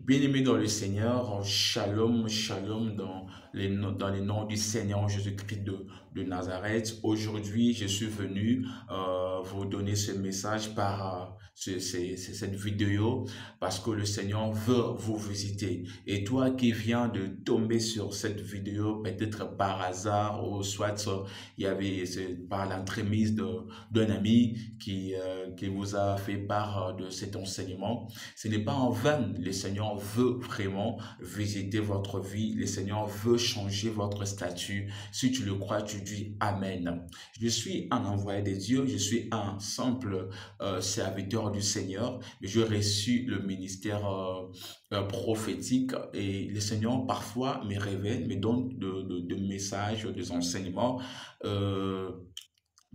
Bien-aimés dans le Seigneur, shalom, shalom dans les noms du Seigneur Jésus-Christ de Nazareth. Aujourd'hui, je suis venu vous donner ce message par cette vidéo parce que le Seigneur veut vous visiter. Et toi qui viens de tomber sur cette vidéo, peut-être par hasard ou soit il y avait par l'entremise d'un ami qui vous a fait part de cet enseignement. Ce n'est pas en vain. Le Seigneur veut vraiment visiter votre vie. Le Seigneur veut changer votre statut. Si tu le crois, tu dis Amen. Je suis un envoyé de Dieu. Je suis un simple serviteur du Seigneur. Mais j'ai reçu le ministère prophétique et le Seigneur parfois me révèle, me donne de messages, des enseignements. Euh,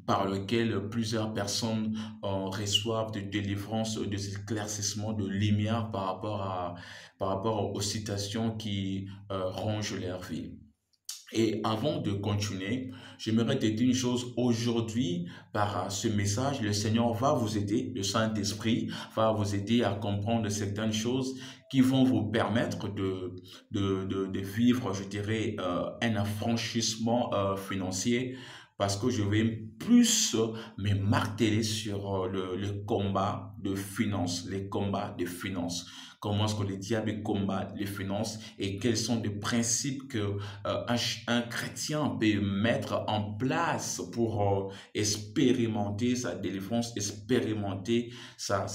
par lequel plusieurs personnes reçoivent de délivrance, des éclaircissements, de lumière par rapport aux situations qui rongent leur vie. Et avant de continuer, j'aimerais te dire une chose. Aujourd'hui, par ce message, le Seigneur va vous aider, le Saint-Esprit va vous aider à comprendre certaines choses qui vont vous permettre de vivre, je dirais, un affranchissement financier parce que je vais plus me marteler sur le combat de finances, les combats de finances. Comment est-ce que le diable combat les finances et quels sont les principes que un chrétien peut mettre en place pour expérimenter sa délivrance, expérimenter sa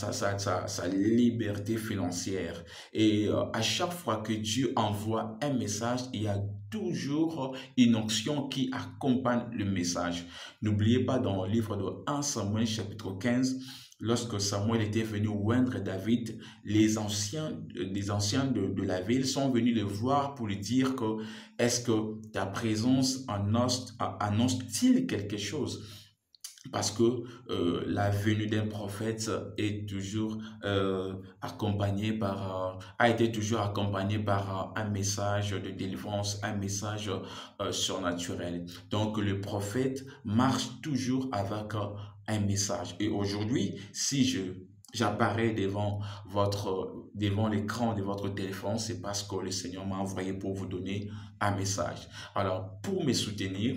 liberté financière. Et à chaque fois que Dieu envoie un message, il y a toujours une onction qui accompagne le message. N'oubliez pas dans le livre de 1 Samuel chapitre 15, lorsque Samuel était venu oindre David, les anciens de la ville sont venus le voir pour lui dire que est-ce que ta présence annonce-t-il quelque chose? Parce que la venue d'un prophète est toujours a été toujours accompagnée par un message de délivrance, un message surnaturel. Donc le prophète marche toujours avec un message. Et aujourd'hui, si j'apparais devant l'écran de votre téléphone, c'est parce que le Seigneur m'a envoyé pour vous donner un message. Alors, pour me soutenir,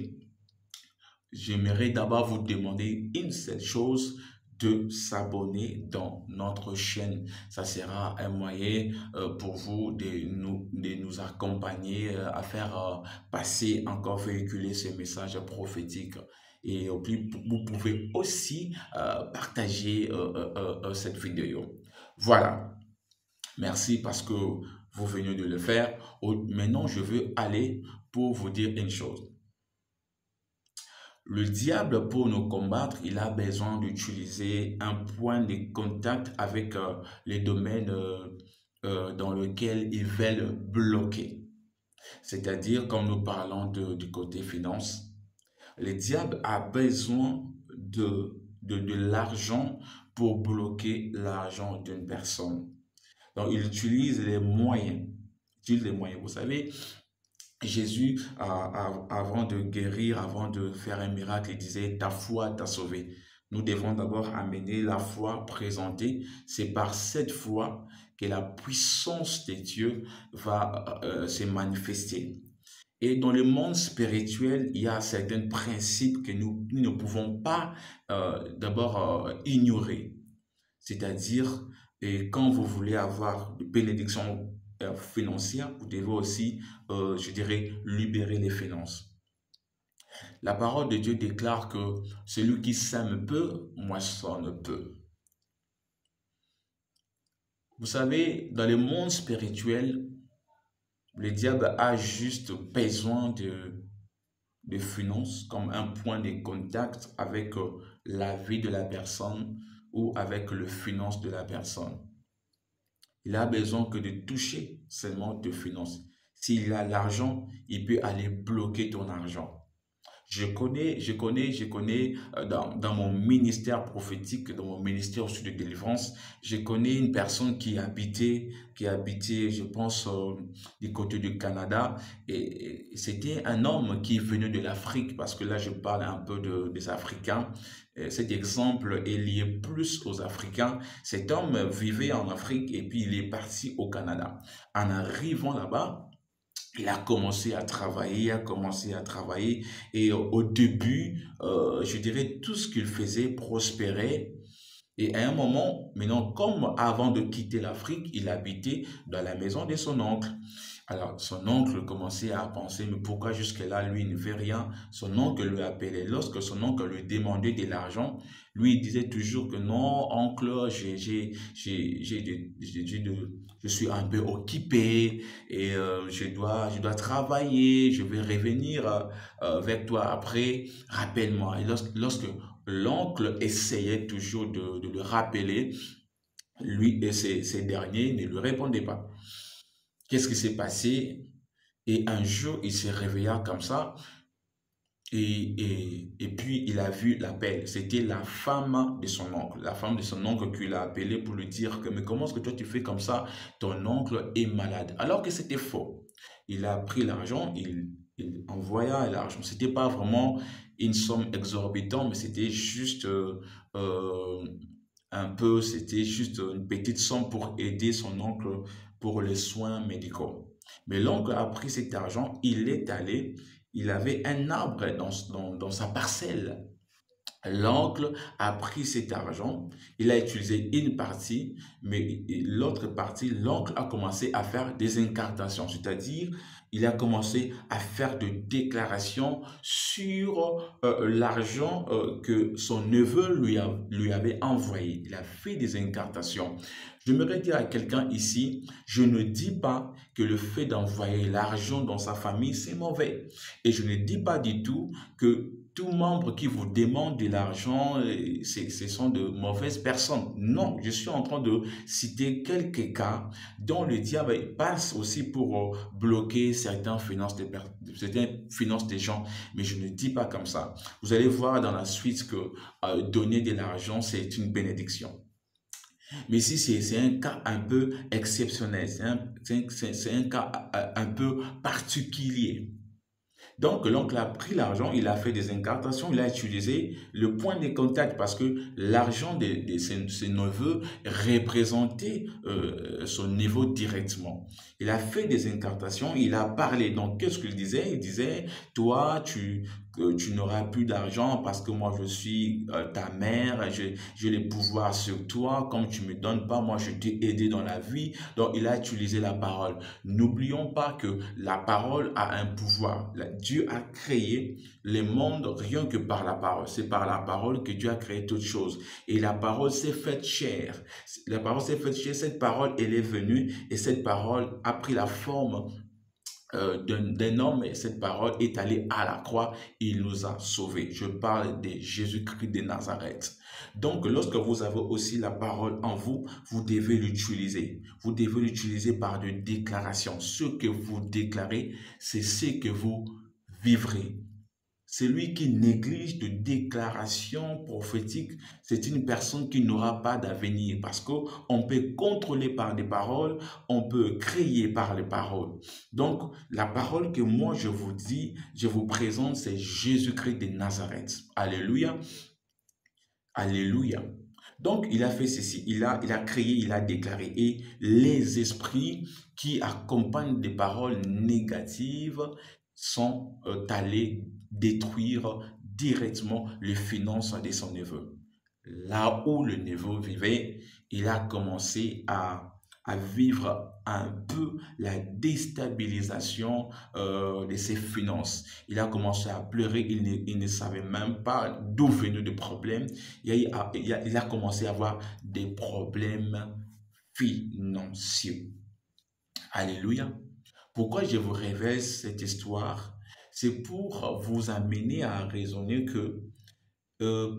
j'aimerais d'abord vous demander une seule chose, de s'abonner dans notre chaîne. Ça sera un moyen pour vous de nous accompagner à faire passer, encore véhiculer ces messages prophétiques. Et puis, vous pouvez aussi partager cette vidéo. Voilà, merci parce que vous venez de le faire. Maintenant, je veux aller pour vous dire une chose. Le diable, pour nous combattre, il a besoin d'utiliser un point de contact avec les domaines dans lesquels il veut le bloquer. C'est-à-dire, comme nous parlons du côté finance, le diable a besoin de l'argent pour bloquer l'argent d'une personne. Donc, il utilise les moyens. Il utilise les moyens. Vous savez, Jésus, avant de guérir, avant de faire un miracle, il disait, ta foi t'a sauvé. Nous devons d'abord amener la foi présentée. C'est par cette foi que la puissance de Dieu va se manifester. Et dans le monde spirituel, il y a certains principes que nous ne pouvons pas d'abord ignorer. C'est-à-dire, et quand vous voulez avoir de bénédictions financières, vous devez aussi, je dirais, libérer les finances. La parole de Dieu déclare que celui qui sème peu, moissonne peu. Vous savez, dans le monde spirituel, le diable a juste besoin de finances comme un point de contact avec la vie de la personne ou avec le finance de la personne. Il a besoin que de toucher seulement de finances. S'il a l'argent, il peut aller bloquer ton argent. Je connais dans mon ministère prophétique, dans mon ministère aussi de délivrance, je connais une personne qui habitait, je pense, du côté du Canada. Et c'était un homme qui venait de l'Afrique, parce que là, je parle un peu des Africains. Cet exemple est lié plus aux Africains. Cet homme vivait en Afrique et puis il est parti au Canada. En arrivant là-bas, il a commencé à travailler, et au début, je dirais, tout ce qu'il faisait prospérait. Et à un moment, maintenant, comme avant de quitter l'Afrique, il habitait dans la maison de son oncle. Alors, son oncle commençait à penser, mais pourquoi jusque-là, lui, il ne fait rien? Son oncle lui appelait. Lorsque son oncle lui demandait de l'argent, lui, il disait toujours que non, oncle, je suis un peu occupé et je dois travailler, je vais revenir avec toi après, rappelle-moi. Et lorsque l'oncle essayait toujours de le rappeler, lui et ces derniers ne lui répondaient pas. Qu'est-ce qui s'est passé? Et un jour, il se réveilla comme ça et puis il a vu l'appel. C'était la femme de son oncle. La femme de son oncle qui l'a appelé pour lui dire que, mais comment est-ce que toi tu fais comme ça? Ton oncle est malade. Alors que c'était faux. Il a pris l'argent, il envoya l'argent. C'était pas vraiment une somme exorbitante, mais c'était juste euh, c'était juste une petite somme pour aider son oncle pour les soins médicaux. Mais l'oncle a pris cet argent, il est allé, il avait un arbre dans sa parcelle. L'oncle a pris cet argent, il a utilisé une partie, mais l'autre partie, l'oncle a commencé à faire des incantations, c'est-à-dire il a commencé à faire des déclarations sur l'argent que son neveu lui avait envoyé. Il a fait des incantations. J'aimerais dire à quelqu'un ici, je ne dis pas que le fait d'envoyer l'argent dans sa famille, c'est mauvais. Et je ne dis pas du tout que tout membre qui vous demande de l'argent, ce sont de mauvaises personnes. Non, je suis en train de citer quelques cas dont le diable passe aussi pour bloquer certaines finances des gens. Mais je ne dis pas comme ça. Vous allez voir dans la suite que donner de l'argent, c'est une bénédiction. Mais ici, c'est un cas un peu exceptionnel. C'est un cas un peu particulier. Donc, l'oncle a pris l'argent, il a fait des incantations, il a utilisé le point de contact parce que l'argent de ses neveux représentait son niveau directement. Il a fait des incantations, il a parlé. Donc, qu'est-ce qu'il disait? Il disait, toi, tu n'auras plus d'argent parce que moi, je suis ta mère, j'ai les pouvoirs sur toi. Comme tu ne me donnes pas, moi, je t'ai aidé dans la vie. Donc, il a utilisé la parole. N'oublions pas que la parole a un pouvoir. Dieu a créé les mondes rien que par la parole. C'est par la parole que Dieu a créé toutes choses. Et la parole s'est faite chair. La parole s'est faite chair. Cette parole, elle est venue et cette parole a pris la forme d'un homme et cette parole est allée à la croix, il nous a sauvés. Je parle de Jésus-Christ de Nazareth. Donc, lorsque vous avez aussi la parole en vous, vous devez l'utiliser. Vous devez l'utiliser par des déclarations. Ce que vous déclarez, c'est ce que vous vivrez. Celui qui néglige de déclarations prophétiques, c'est une personne qui n'aura pas d'avenir parce qu'on peut contrôler par des paroles, on peut créer par les paroles. Donc, la parole que moi je vous dis, je vous présente, c'est Jésus-Christ de Nazareth. Alléluia, alléluia. Donc, il a fait ceci, il a créé, il a déclaré. Et les esprits qui accompagnent des paroles négatives sont allés détruire directement les finances de son neveu. Là où le neveu vivait, il a commencé à vivre un peu la déstabilisation de ses finances. Il a commencé à pleurer, il ne savait même pas d'où venaient les problèmes. Il a commencé à avoir des problèmes financiers. Alléluia. Pourquoi je vous révèle cette histoire? C'est pour vous amener à raisonner que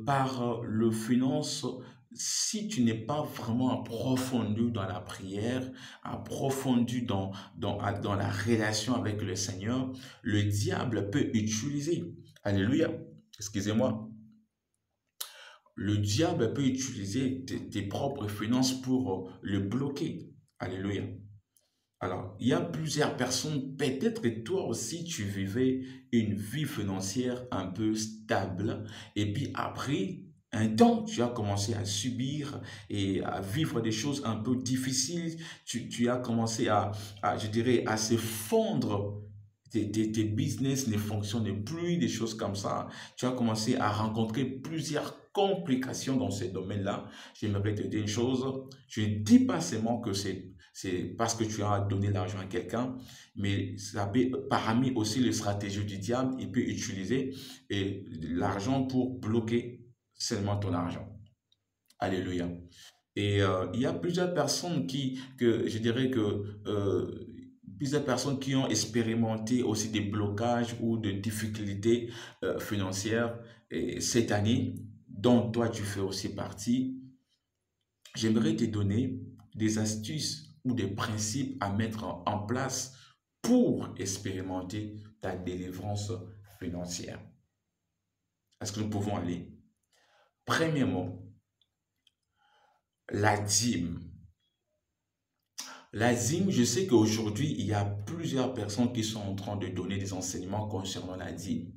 par le finance, si tu n'es pas vraiment approfondi dans la prière, approfondi dans la relation avec le Seigneur, le diable peut utiliser. Alléluia. Excusez-moi. Le diable peut utiliser tes propres finances pour le bloquer. Alléluia. Alors, il y a plusieurs personnes, peut-être que toi aussi, tu vivais une vie financière un peu stable, et puis après un temps, tu as commencé à subir et à vivre des choses un peu difficiles, tu as commencé je dirais, à se fondre. Tes business ne fonctionnent plus, des choses comme ça. Tu as commencé à rencontrer plusieurs complications dans ce domaine-là. J'aimerais te dire une chose. Je ne dis pas seulement que c'est parce que tu as donné l'argent à quelqu'un, mais ça peut, parmi aussi les stratégies du diable, il peut utiliser l'argent pour bloquer seulement ton argent. Alléluia. Et il y a plusieurs personnes je dirais que, plusieurs personnes qui ont expérimenté aussi des blocages ou des difficultés financières cette année, dont toi tu fais aussi partie. J'aimerais te donner des astuces ou des principes à mettre en place pour expérimenter ta délivrance financière. Est-ce que nous pouvons aller? Premièrement, la dîme. La dîme, je sais qu'aujourd'hui, il y a plusieurs personnes qui sont en train de donner des enseignements concernant la dîme.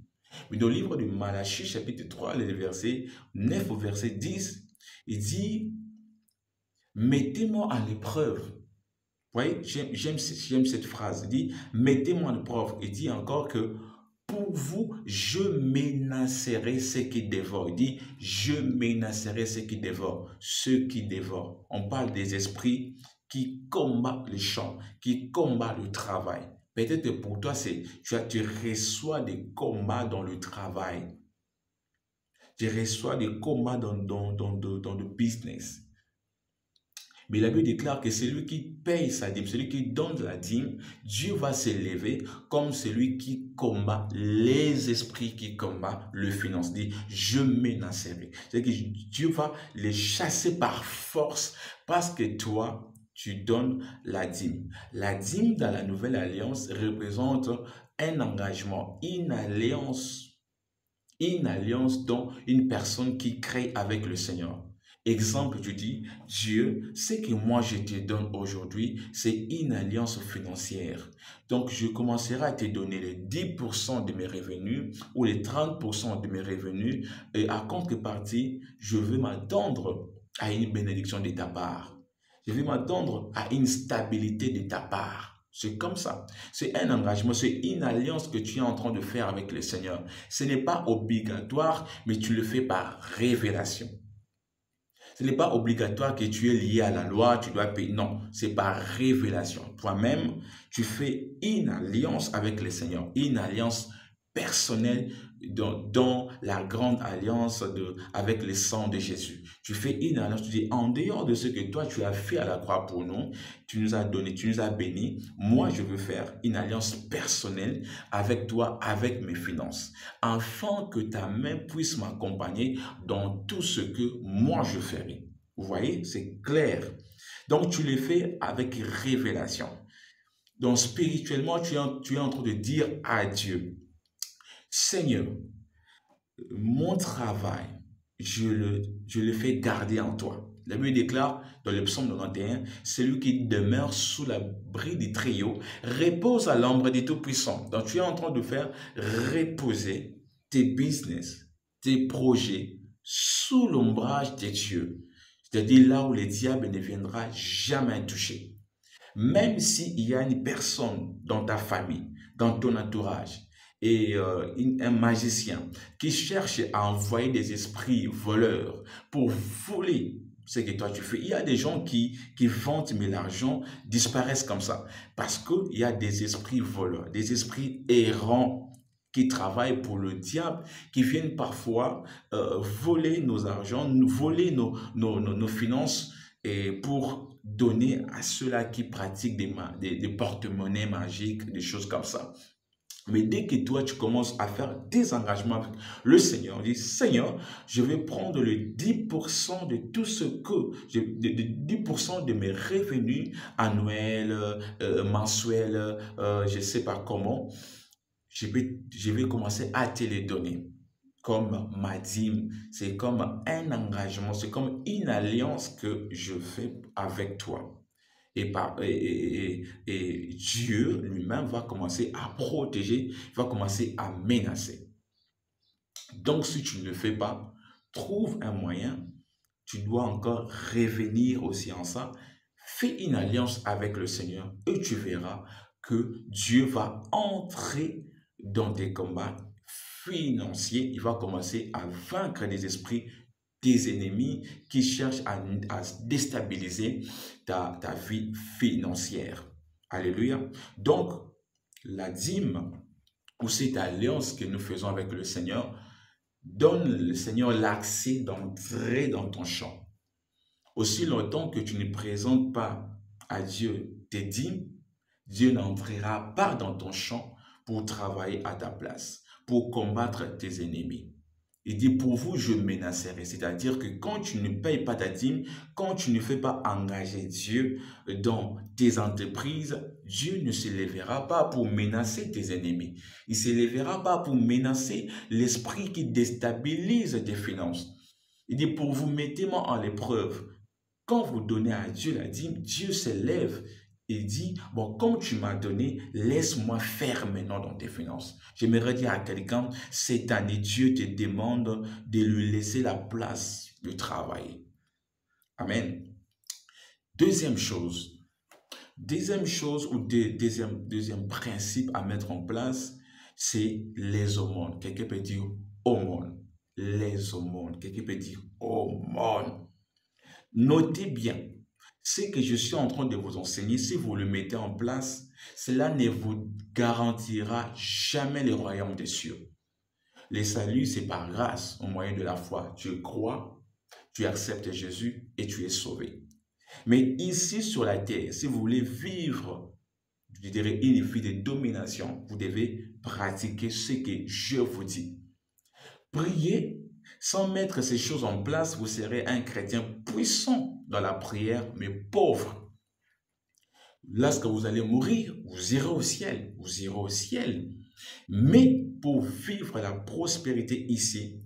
Mais dans le livre de Malachie, chapitre 3, le verset 9 au verset 10, il dit, mettez-moi à l'épreuve. Vous voyez, j'aime cette phrase. Il dit, mettez-moi à l'épreuve. Il dit encore que pour vous, je menacerai ceux qui dévorent. Il dit, je menacerai ceux qui dévorent. Ceux qui dévorent. On parle des esprits qui combattent les champs, qui combattent le travail. Peut-être pour toi, tu reçois des combats dans le travail. Tu reçois des combats dans le business. Mais la Bible déclare que celui qui paye sa dîme, celui qui donne la dîme, Dieu va s'élever comme celui qui combat les esprits qui combattent le finance. Dit, je menacerai. C'est-à-dire que Dieu va les chasser par force parce que toi, tu donnes la dîme. La dîme dans la nouvelle alliance représente un engagement, une alliance dont une personne qui crée avec le Seigneur. Exemple, tu dis, Dieu, ce que moi je te donne aujourd'hui, c'est une alliance financière. Donc, je commencerai à te donner les 10% de mes revenus ou les 30% de mes revenus et à contrepartie, je veux m'attendre à une bénédiction de ta part. Je vais m'attendre à une stabilité de ta part. C'est comme ça. C'est un engagement, c'est une alliance que tu es en train de faire avec le Seigneur. Ce n'est pas obligatoire, mais tu le fais par révélation. Ce n'est pas obligatoire que tu es lié à la loi, tu dois payer. Non, c'est par révélation. Toi-même, tu fais une alliance avec le Seigneur, une alliance personnelle dans la grande alliance avec le sang de Jésus. Tu fais une alliance, tu dis, en dehors de ce que toi tu as fait à la croix pour nous, tu nous as donné, tu nous as bénis, moi je veux faire une alliance personnelle avec toi, avec mes finances, afin que ta main puisse m'accompagner dans tout ce que moi je ferai. Vous voyez, c'est clair. Donc tu le fais avec révélation. Donc spirituellement, tu es en train de dire à Dieu, Seigneur, mon travail, je le fais garder en toi. La Bible déclare dans le psaume 91, celui qui demeure sous l'abri du Très-Haut repose à l'ombre du Tout-Puissant. Donc tu es en train de faire reposer tes business, tes projets sous l'ombrage de Dieu. C'est-à-dire là où le diable ne viendra jamais toucher. Même s'il y a une personne dans ta famille, dans ton entourage, et un magicien qui cherche à envoyer des esprits voleurs pour voler ce que toi tu fais. Il y a des gens qui vantent, mais l'argent disparaissent comme ça. Parce qu'il y a des esprits voleurs, des esprits errants qui travaillent pour le diable, qui viennent parfois voler nos argents, voler nos finances et pour donner à ceux-là qui pratiquent des porte-monnaies magiques, des choses comme ça. Mais dès que toi, tu commences à faire des engagements avec le Seigneur, dis, Seigneur, je vais prendre le 10% de tout ce que, 10% de mes revenus annuels, mensuels, je ne sais pas comment, je vais commencer à te les donner comme ma dîme. C'est comme un engagement, c'est comme une alliance que je fais avec toi. Et Dieu lui-même va commencer à protéger, va commencer à menacer. Donc, si tu ne le fais pas, trouve un moyen. Tu dois encore revenir aussi en ça. Fais une alliance avec le Seigneur et tu verras que Dieu va entrer dans tes combats financiers. Il va commencer à vaincre les esprits des ennemis qui cherchent à déstabiliser ta vie financière. Alléluia. Donc, la dîme ou cette alliance que nous faisons avec le Seigneur donne le Seigneur l'accès d'entrer dans ton champ. Aussi longtemps que tu ne présentes pas à Dieu tes dîmes, Dieu n'entrera pas dans ton champ pour travailler à ta place, pour combattre tes ennemis. Il dit, pour vous, je menacerai. C'est-à-dire que quand tu ne payes pas ta dîme, quand tu ne fais pas engager Dieu dans tes entreprises, Dieu ne se lèvera pas pour menacer tes ennemis. Il ne se lèvera pas pour menacer l'esprit qui déstabilise tes finances. Il dit, pour vous, mettez-moi en l'épreuve. Quand vous donnez à Dieu la dîme, Dieu se lève et dit, bon, comme tu m'as donné, laisse-moi faire maintenant dans tes finances. J'aimerais dire à quelqu'un, cette année, Dieu te demande de lui laisser la place de travailler. Amen. Deuxième chose ou deuxième principe à mettre en place, c'est les aumônes. Quelqu'un peut dire aumônes. Les aumônes. Quelqu'un peut dire aumônes. Notez bien, ce que je suis en train de vous enseigner, si vous le mettez en place, cela ne vous garantira jamais le royaume des cieux. Le salut, c'est par grâce, au moyen de la foi. Tu crois, tu acceptes Jésus et tu es sauvé. Mais ici sur la terre, si vous voulez vivre, je dirais, une vie de domination, vous devez pratiquer ce que je vous dis. Priez. Sans mettre ces choses en place, vous serez un chrétien puissant dans la prière, mais pauvre. Lorsque vous allez mourir, vous irez au ciel. Vous irez au ciel. Mais pour vivre la prospérité ici,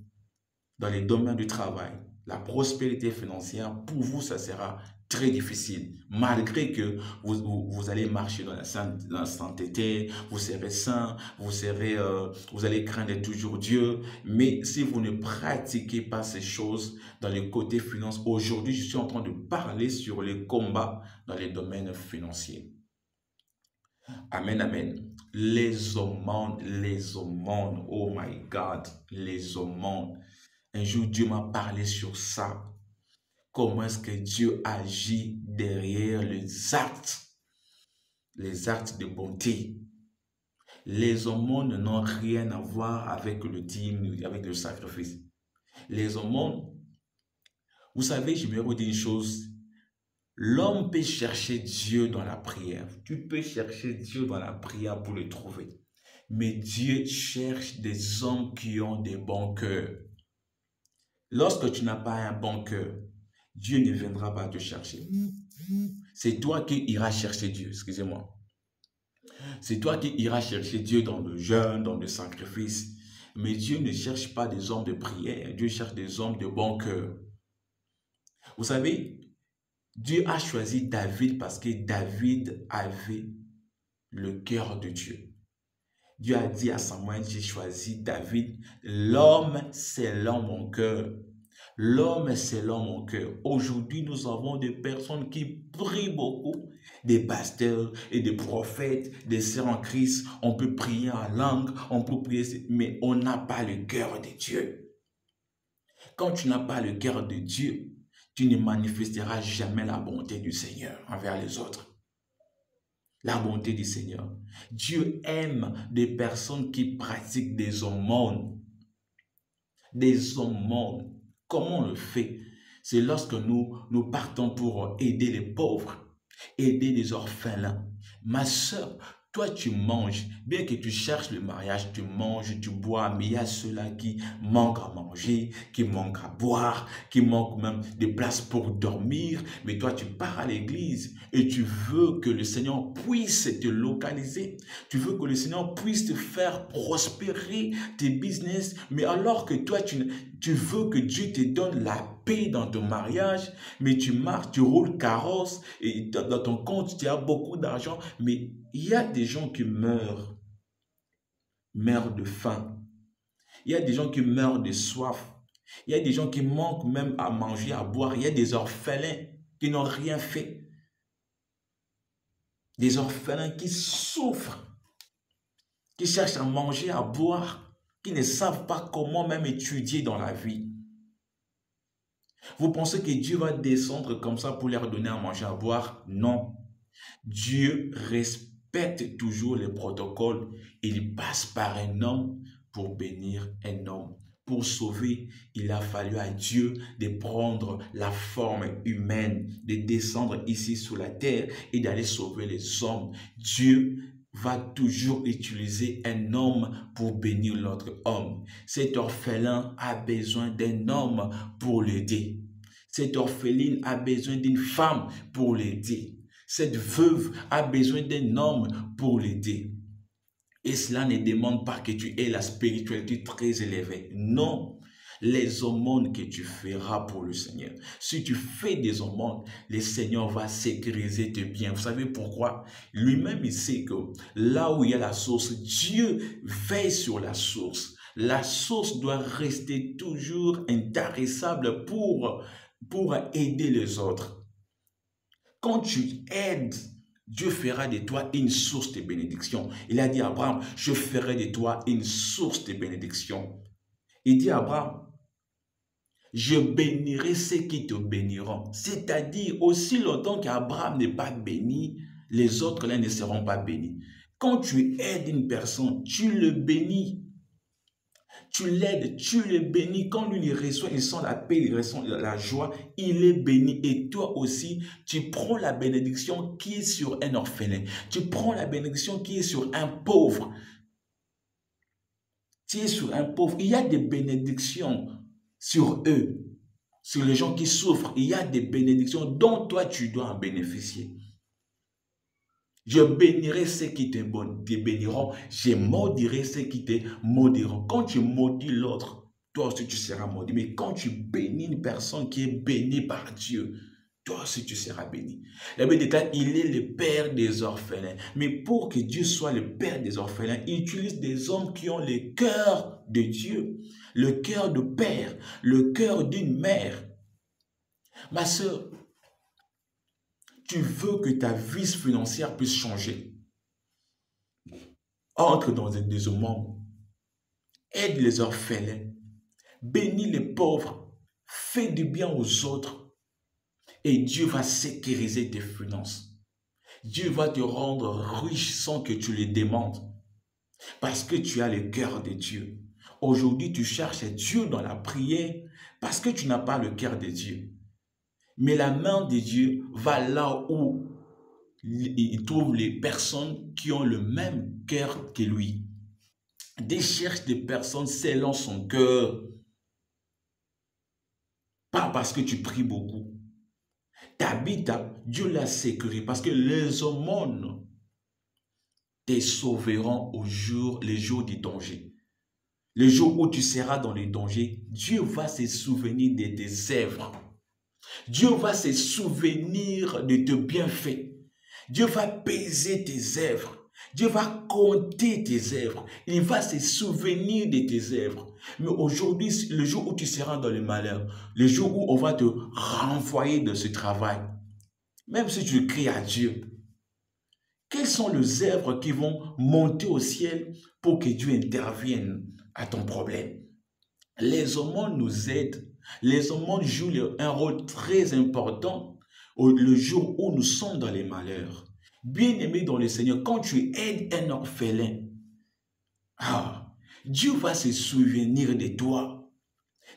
dans les domaines du travail, la prospérité financière, pour vous, ça sera très difficile. Malgré que vous allez marcher dans la sainteté, vous serez saint, vous allez craindre toujours Dieu. Mais si vous ne pratiquez pas ces choses dans les côtés finance, aujourd'hui, je suis en train de parler sur les combats dans les domaines financiers. Amen, amen. Les aumônes, oh my God, les aumônes. Un jour, Dieu m'a parlé sur ça. Comment est-ce que Dieu agit derrière les actes de bonté. Les aumônes n'ont rien à voir avec le dîme, avec le sacrifice. Les aumônes, vous savez, je vais vous dire une chose. L'homme peut chercher Dieu dans la prière. Tu peux chercher Dieu dans la prière pour le trouver. Mais Dieu cherche des hommes qui ont des bons cœurs. Lorsque tu n'as pas un bon cœur, Dieu ne viendra pas te chercher. C'est toi qui iras chercher Dieu, excusez-moi. C'est toi qui iras chercher Dieu dans le jeûne, dans le sacrifice. Mais Dieu ne cherche pas des hommes de prière. Dieu cherche des hommes de bon cœur. Vous savez, Dieu a choisi David parce que David avait le cœur de Dieu. Dieu a dit à Samuel, j'ai choisi David, l'homme selon mon cœur. L'homme selon mon cœur. Aujourd'hui, nous avons des personnes qui prient beaucoup, des pasteurs et des prophètes, des sœurs en Christ. On peut prier en langue, on peut prier, mais on n'a pas le cœur de Dieu. Quand tu n'as pas le cœur de Dieu, tu ne manifesteras jamais la bonté du Seigneur envers les autres. La bonté du Seigneur. Dieu aime des personnes qui pratiquent des aumônes. Des aumônes. Comment on le fait? C'est lorsque nous partons pour aider les pauvres, aider les orphelins. Ma soeur, Toi, tu manges, bien que tu cherches le mariage, tu manges, tu bois, mais il y a ceux-là qui manquent à manger, qui manquent à boire, qui manquent même de place pour dormir. Mais toi, tu pars à l'église et tu veux que le Seigneur puisse te localiser. Tu veux que le Seigneur puisse te faire prospérer tes business. Mais alors que toi, tu veux que Dieu te donne la paix dans ton mariage, mais tu marches, tu roules carrosse et dans ton compte, tu as beaucoup d'argent, mais il y a des gens qui meurent de faim. Il y a des gens qui meurent de soif. Il y a des gens qui manquent même à manger, à boire. Il y a des orphelins qui n'ont rien fait. Des orphelins qui souffrent, qui cherchent à manger, à boire, qui ne savent pas comment même étudier dans la vie. Vous pensez que Dieu va descendre comme ça pour leur donner à manger, à boire? Non. Dieu respecte toujours les protocoles. Il passe par un homme pour bénir un homme. Pour sauver, il a fallu à Dieu de prendre la forme humaine, de descendre ici sur la terre et d'aller sauver les hommes. Dieu va toujours utiliser un homme pour bénir l'autre homme. Cet orphelin a besoin d'un homme pour l'aider. Cette orpheline a besoin d'une femme pour l'aider. Cette veuve a besoin d'un homme pour l'aider. Et cela ne demande pas que tu aies la spiritualité très élevée. Non, les aumônes que tu feras pour le Seigneur. Si tu fais des aumônes, le Seigneur va sécuriser tes biens. Vous savez pourquoi? Lui-même, il sait que là où il y a la source, Dieu veille sur la source. La source doit rester toujours intarissable pour aider les autres. Quand tu aides, Dieu fera de toi une source de bénédiction. Il a dit à Abraham, je ferai de toi une source de bénédiction. Il dit à Abraham, je bénirai ceux qui te béniront. C'est-à-dire, aussi longtemps qu'Abraham n'est pas béni, les autres là ne seront pas bénis. Quand tu aides une personne, tu le bénis. Tu l'aides, tu le bénis. Quand lui, il reçoit, il sent la paix, il ressent la joie, il est béni. Et toi aussi, tu prends la bénédiction qui est sur un orphelin. Tu prends la bénédiction qui est sur un pauvre. Tu es sur un pauvre. Il y a des bénédictions sur eux, sur les gens qui souffrent. Il y a des bénédictions dont toi, tu dois en bénéficier. Je bénirai ceux qui te béniront, je maudirai ceux qui te maudiront. Quand tu maudis l'autre, toi aussi tu seras maudit. Mais quand tu bénis une personne qui est bénie par Dieu, toi aussi tu seras béni. La Bible déclare, il est le père des orphelins. Mais pour que Dieu soit le père des orphelins, il utilise des hommes qui ont le cœur de Dieu, le cœur de père, le cœur d'une mère. Ma soeur, tu veux que ta vie financière puisse changer. Entre dans un désolement. Aide les orphelins. Bénis les pauvres. Fais du bien aux autres. Et Dieu va sécuriser tes finances. Dieu va te rendre riche sans que tu le demandes. Parce que tu as le cœur de Dieu. Aujourd'hui, tu cherches Dieu dans la prière parce que tu n'as pas le cœur de Dieu. Mais la main de Dieu va là où il trouve les personnes qui ont le même cœur que lui. Dieu cherche des personnes selon son cœur. Pas parce que tu pries beaucoup. T'habites, Dieu l'a sécurisé parce que les aumônes te sauveront les jours du danger. Le jour où tu seras dans les dangers, Dieu va se souvenir de tes œuvres. Dieu va se souvenir de tes bienfaits. Dieu va peser tes œuvres. Dieu va compter tes œuvres. Il va se souvenir de tes œuvres. Mais aujourd'hui, le jour où tu seras dans le malheur, le jour où on va te renvoyer de ce travail, même si tu cries à Dieu, quelles sont les œuvres qui vont monter au ciel pour que Dieu intervienne à ton problème? Les aumônes nous aident. Les aumônes jouent un rôle très important le jour où nous sommes dans les malheurs. Bien-aimé dans le Seigneur, quand tu aides un orphelin, Dieu va se souvenir de toi.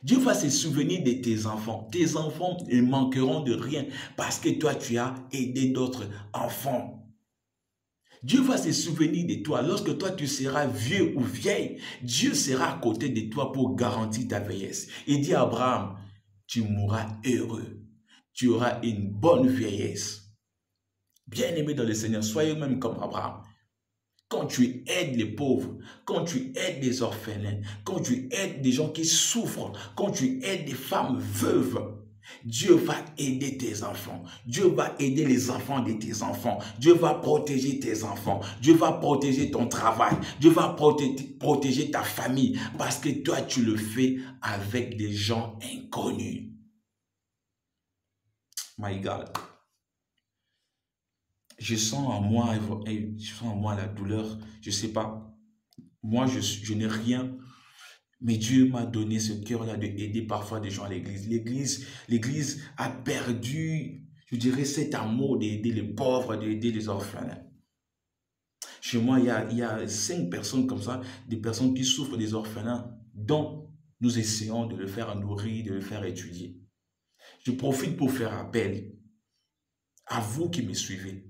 Dieu va se souvenir de tes enfants. Tes enfants ne manqueront de rien parce que toi, tu as aidé d'autres enfants. Dieu va se souvenir de toi. Lorsque toi, tu seras vieux ou vieille, Dieu sera à côté de toi pour garantir ta vieillesse. Il dit à Abraham, tu mourras heureux. Tu auras une bonne vieillesse. Bien-aimé dans le Seigneur, soyez même comme Abraham. Quand tu aides les pauvres, quand tu aides les orphelins, quand tu aides des gens qui souffrent, quand tu aides des femmes veuves, Dieu va aider tes enfants. Dieu va aider les enfants de tes enfants. Dieu va protéger tes enfants. Dieu va protéger ton travail. Dieu va protéger ta famille. Parce que toi, tu le fais avec des gens inconnus. My God. Je sens en moi la douleur. Je ne sais pas. Moi, je n'ai rien. Mais Dieu m'a donné ce cœur-là d'aider parfois des gens à l'église. L'église a perdu, je dirais, cet amour d'aider les pauvres, d'aider les orphelins. Chez moi, il y a 5 personnes comme ça, des personnes qui souffrent des orphelins, dont nous essayons de le faire nourrir, de le faire étudier. Je profite pour faire appel à vous qui me suivez.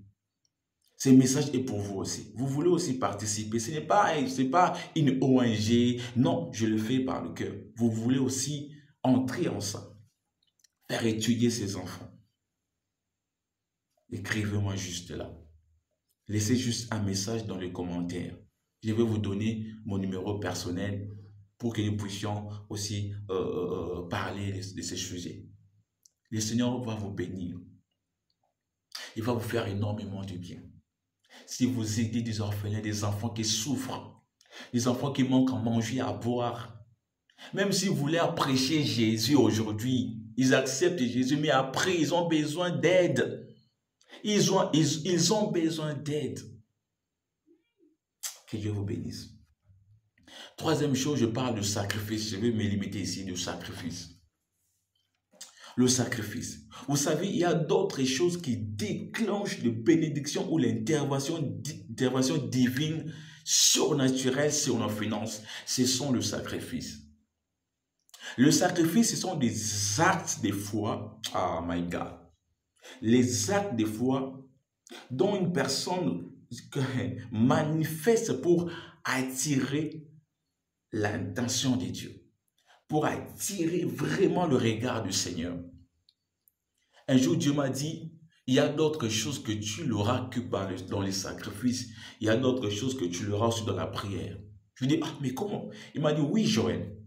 Ce message est pour vous aussi. Vous voulez aussi participer. Ce n'est pas une ONG. Non, je le fais par le cœur. Vous voulez aussi entrer en ça. Faire étudier ces enfants. Écrivez-moi juste là. Laissez juste un message dans les commentaires. Je vais vous donner mon numéro personnel pour que nous puissions aussi parler de ces sujets. Le Seigneur va vous bénir. Il va vous faire énormément de bien. Si vous aidez des orphelins, des enfants qui souffrent, des enfants qui manquent à manger, à boire, même si vous voulez prêcher Jésus aujourd'hui, ils acceptent Jésus, mais après, ils ont besoin d'aide. Ils ont besoin d'aide. Que Dieu vous bénisse. Troisième chose, je parle de sacrifice. Je vais me limiter ici de sacrifice. Le sacrifice. Vous savez, il y a d'autres choses qui déclenchent la bénédiction ou l'intervention divine, surnaturelle sur nos finances. Ce sont le sacrifice. Le sacrifice, ce sont des actes de foi. Oh my God. Les actes de foi dont une personne manifeste pour attirer l'intention de Dieu, pour attirer vraiment le regard du Seigneur. Un jour, Dieu m'a dit, il y a d'autres choses que tu l'auras que dans les sacrifices. Il y a d'autres choses que tu l'auras aussi dans la prière. Je lui dis, ah, mais comment? Il m'a dit, oui, Joël.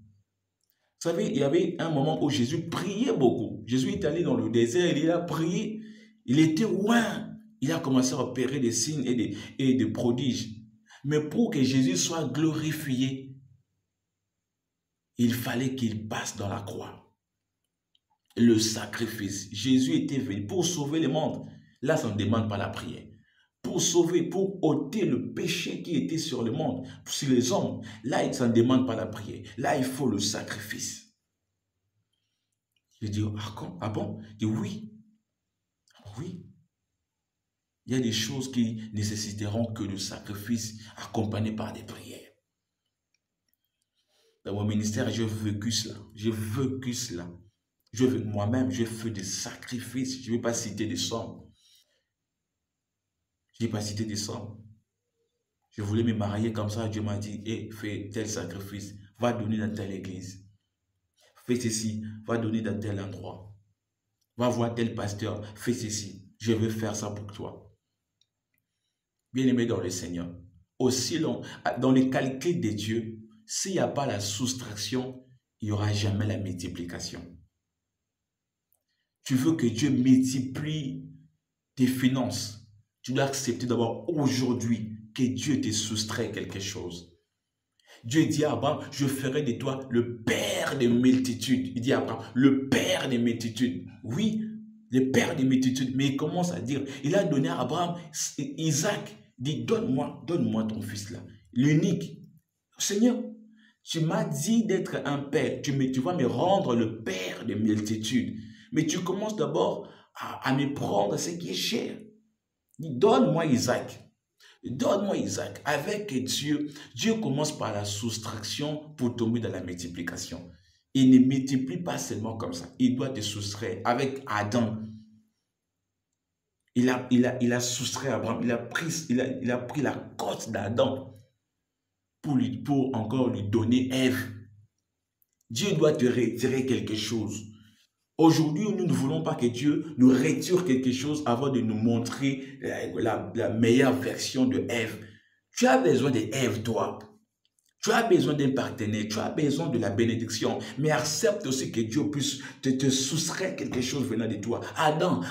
Vous savez, il y avait un moment où Jésus priait beaucoup. Jésus est allé dans le désert, il a prié. Il était loin. Il a commencé à opérer des signes et des prodiges. Mais pour que Jésus soit glorifié, il fallait qu'il passe dans la croix. Le sacrifice. Jésus était venu pour sauver le monde. Là, ça ne demande pas la prière. Pour sauver, pour ôter le péché qui était sur le monde, sur les hommes. Là, ça ne demande pas la prière. Là, il faut le sacrifice. Je dis, ah bon? Je dis, oui. Oui. Il y a des choses qui nécessiteront que le sacrifice accompagné par des prières. Dans mon ministère, j'ai vécu cela. J'ai vécu cela. Moi-même, j'ai fait des sacrifices. Je ne vais pas citer des sommes. Je ne vais pas citer des sommes. Je voulais me marier comme ça. Dieu m'a dit, hey, fais tel sacrifice. Va donner dans telle église. Fais ceci. Va donner dans tel endroit. Va voir tel pasteur. Fais ceci. Je veux faire ça pour toi. Bien-aimé dans le Seigneur, aussi long, dans les calculs de Dieu, s'il n'y a pas la soustraction, il n'y aura jamais la multiplication. Tu veux que Dieu multiplie tes finances, tu dois accepter d'abord aujourd'hui que Dieu te soustrait quelque chose. Dieu dit à Abraham, je ferai de toi le père des multitudes. Il dit à Abraham, le père des multitudes. Oui, le père des multitudes. Mais il commence à dire, il a donné à Abraham, Isaac, dit, donne-moi ton fils là, l'unique. Seigneur, tu m'as dit d'être un père, tu vas me rendre le père des multitudes. Mais tu commences d'abord à me prendre ce qui est cher. Donne-moi Isaac. Donne-moi Isaac. Avec Dieu, Dieu commence par la soustraction pour tomber dans la multiplication. Il ne multiplie pas seulement comme ça. Il doit te soustraire. Avec Adam, il a soustrait Abraham, il a pris la côte d'Adam pour encore lui donner Ève. Dieu doit te retirer quelque chose. Aujourd'hui, nous ne voulons pas que Dieu nous retire quelque chose avant de nous montrer la meilleure version de Ève. Tu as besoin de Ève, toi. Tu as besoin d'un partenaire, tu as besoin de la bénédiction, mais accepte aussi que Dieu puisse te soustraire quelque chose venant de toi. Adam,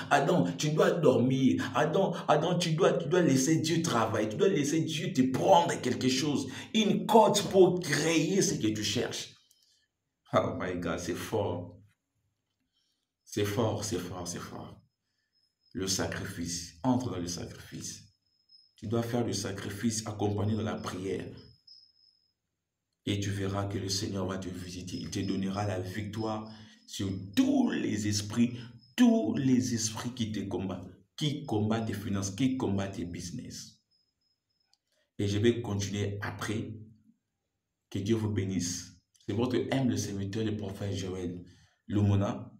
tu dois dormir. Adam, tu dois laisser Dieu travailler, tu dois laisser Dieu te prendre quelque chose, une cote pour créer ce que tu cherches. Oh my God, c'est fort. C'est fort, c'est fort, c'est fort. Le sacrifice, entre dans le sacrifice. Tu dois faire le sacrifice accompagné de la prière. Et tu verras que le Seigneur va te visiter. Il te donnera la victoire sur tous les esprits qui te combattent, qui combattent tes finances, qui combattent tes business. Et je vais continuer après. Que Dieu vous bénisse. C'est votre humble serviteur, le prophète Joël Lumuna.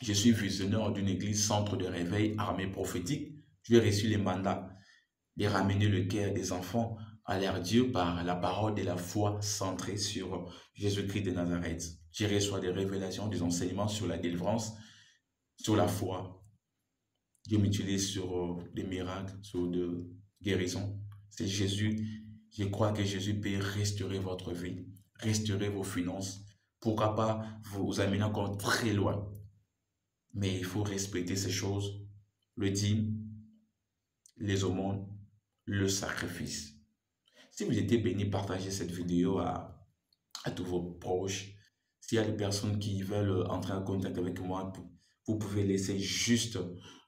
Je suis visionnaire d'une église centre de réveil armée prophétique. J'ai reçu le mandat de ramener le cœur des enfants à leur Dieu par la parole de la foi centrée sur Jésus-Christ de Nazareth. Je reçois des révélations, des enseignements sur la délivrance, sur la foi. Dieu m'utilise sur des miracles, sur des guérisons. C'est Jésus. Je crois que Jésus peut restaurer votre vie, restaurer vos finances. Pourquoi pas vous amener encore très loin. Mais il faut respecter ces choses. Le dîme, les aumônes, le sacrifice. Si vous étiez béni, partagez cette vidéo à tous vos proches. S'il y a des personnes qui veulent entrer en contact avec moi, vous pouvez laisser juste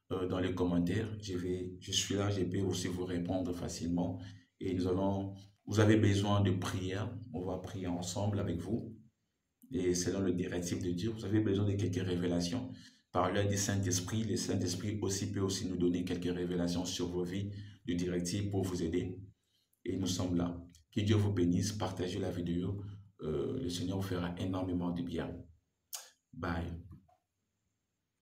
dans les commentaires. Je suis là, je peux aussi vous répondre facilement. Et vous avez besoin de prière. On va prier ensemble avec vous. Et selon le directif de Dieu, vous avez besoin de quelques révélations. Par l'œil du Saint-Esprit, le Saint-Esprit aussi peut aussi nous donner quelques révélations sur vos vies, de directives pour vous aider. Et nous sommes là. Que Dieu vous bénisse. Partagez la vidéo. Le Seigneur vous fera énormément de bien. Bye.